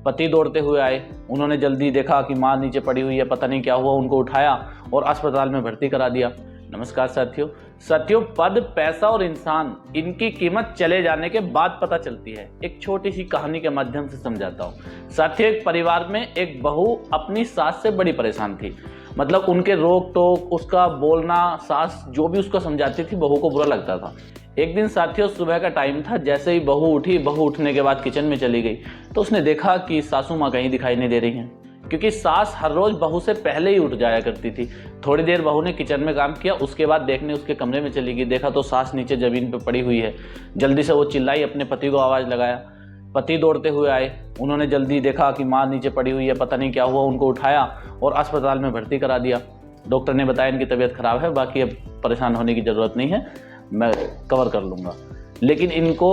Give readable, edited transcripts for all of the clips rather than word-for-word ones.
पति दौड़ते हुए आए, उन्होंने जल्दी देखा कि माँ नीचे पड़ी हुई है, पता नहीं क्या हुआ, उनको उठाया और अस्पताल में भर्ती करा दिया। नमस्कार साथियों, पद, पैसा और इंसान, इनकी कीमत चले जाने के बाद पता चलती है। एक छोटी सी कहानी के माध्यम से समझाता हूँ। साथियों, एक परिवार में एक बहू अपनी सास से बड़ी परेशान थी। मतलब उनके रोक टोक, उसका बोलना, सास जो भी उसको समझाती थी, बहू को बुरा लगता था। एक दिन साथियों सुबह का टाइम था, जैसे ही बहू उठी, बहू उठने के बाद किचन में चली गई तो उसने देखा कि सासू माँ कहीं दिखाई नहीं दे रही हैं, क्योंकि सास हर रोज बहू से पहले ही उठ जाया करती थी। थोड़ी देर बहू ने किचन में काम किया, उसके बाद देखने उसके कमरे में चली गई, देखा तो सास नीचे जमीन पर पड़ी हुई है। जल्दी से वो चिल्लाई, अपने पति को आवाज़ लगाया। पति दौड़ते हुए आए, उन्होंने जल्दी देखा कि माँ नीचे पड़ी हुई है, पता नहीं क्या हुआ, उनको उठाया और अस्पताल में भर्ती करा दिया। डॉक्टर ने बताया इनकी तबीयत खराब है, बाकी अब परेशान होने की ज़रूरत नहीं है, मैं कवर कर लूँगा, लेकिन इनको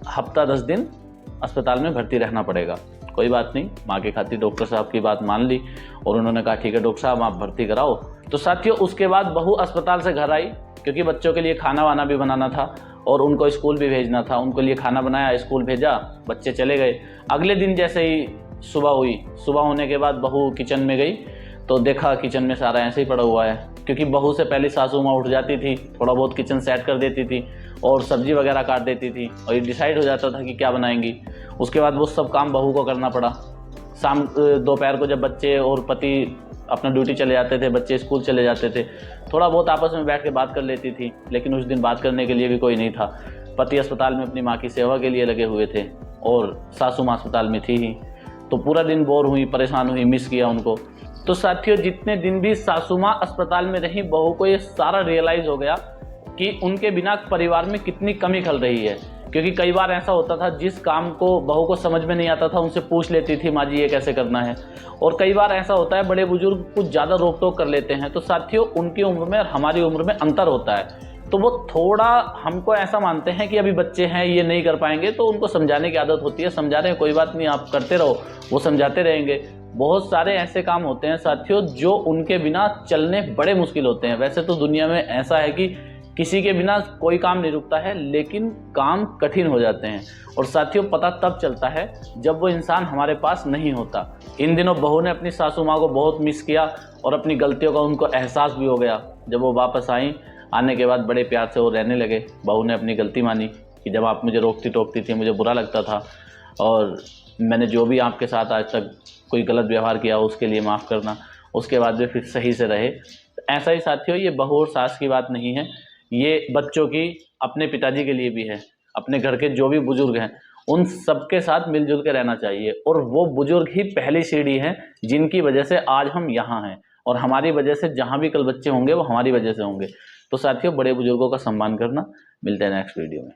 हफ्ता 10 दिन अस्पताल में भर्ती रहना पड़ेगा। कोई बात नहीं, माँ के खातिर डॉक्टर साहब की बात मान ली और उन्होंने कहा ठीक है डॉक्टर साहब आप भर्ती कराओ। तो साथियों उसके बाद बहू अस्पताल से घर आई, क्योंकि बच्चों के लिए खाना वाना भी बनाना था और उनको स्कूल भी भेजना था। उनके लिए खाना बनाया, स्कूल भेजा, बच्चे चले गए। अगले दिन जैसे ही सुबह हुई, सुबह होने के बाद बहू किचन में गई तो देखा किचन में सारा ऐसे ही पड़ा हुआ है, क्योंकि बहू से पहले सासू माँ उठ जाती थी, थोड़ा बहुत किचन सेट कर देती थी और सब्जी वगैरह काट देती थी और ये डिसाइड हो जाता था कि क्या बनाएंगी। उसके बाद वो सब काम बहू को करना पड़ा। दोपहर को जब बच्चे और पति अपना ड्यूटी चले जाते थे, बच्चे स्कूल चले जाते थे, थोड़ा बहुत आपस में बैठ के बात कर लेती थी, लेकिन उस दिन बात करने के लिए भी कोई नहीं था। पति अस्पताल में अपनी माँ की सेवा के लिए लगे हुए थे और सासू माँ अस्पताल में थी ही, तो पूरा दिन बोर हुई, परेशान हुई, मिस किया उनको। तो साथियों जितने दिन भी सासू माँ अस्पताल में रही, बहू को ये सारा रियलाइज़ हो गया कि उनके बिना परिवार में कितनी कमी खल रही है। क्योंकि कई बार ऐसा होता था जिस काम को बहू को समझ में नहीं आता था उनसे पूछ लेती थी, माँ जी ये कैसे करना है। और कई बार ऐसा होता है बड़े बुजुर्ग कुछ ज़्यादा रोक टोक कर लेते हैं। तो साथियों उनकी उम्र में और हमारी उम्र में अंतर होता है, तो वो थोड़ा हमको ऐसा मानते हैं कि अभी बच्चे हैं, ये नहीं कर पाएंगे, तो उनको समझाने की आदत होती है। समझा रहे हैं, कोई बात नहीं, आप करते रहो, वो समझाते रहेंगे। बहुत सारे ऐसे काम होते हैं साथियों जो उनके बिना चलने बड़े मुश्किल होते हैं। वैसे तो दुनिया में ऐसा है कि किसी के बिना कोई काम नहीं रुकता है, लेकिन काम कठिन हो जाते हैं। और साथियों पता तब चलता है जब वो इंसान हमारे पास नहीं होता। इन दिनों बहू ने अपनी सासू माँ को बहुत मिस किया और अपनी गलतियों का उनको एहसास भी हो गया। जब वो वापस आई, आने के बाद बड़े प्यार से वो रहने लगे। बहू ने अपनी गलती मानी कि जब आप मुझे रोकती टोकती थी, मुझे बुरा लगता था और मैंने जो भी आपके साथ आज तक कोई गलत व्यवहार किया उसके लिए माफ़ करना। उसके बाद भी फिर सही से रहे। ऐसा ही साथियों ये बहू और सास की बात नहीं है, ये बच्चों की, अपने पिताजी के लिए भी है। अपने घर के जो भी बुजुर्ग हैं उन सबके साथ मिलजुल के रहना चाहिए। और वो बुजुर्ग ही पहली सीढ़ी हैं जिनकी वजह से आज हम यहाँ हैं, और हमारी वजह से जहाँ भी कल बच्चे होंगे वो हमारी वजह से होंगे। तो साथियों बड़े बुजुर्गों का सम्मान करना। मिलते हैं नेक्स्ट वीडियो में।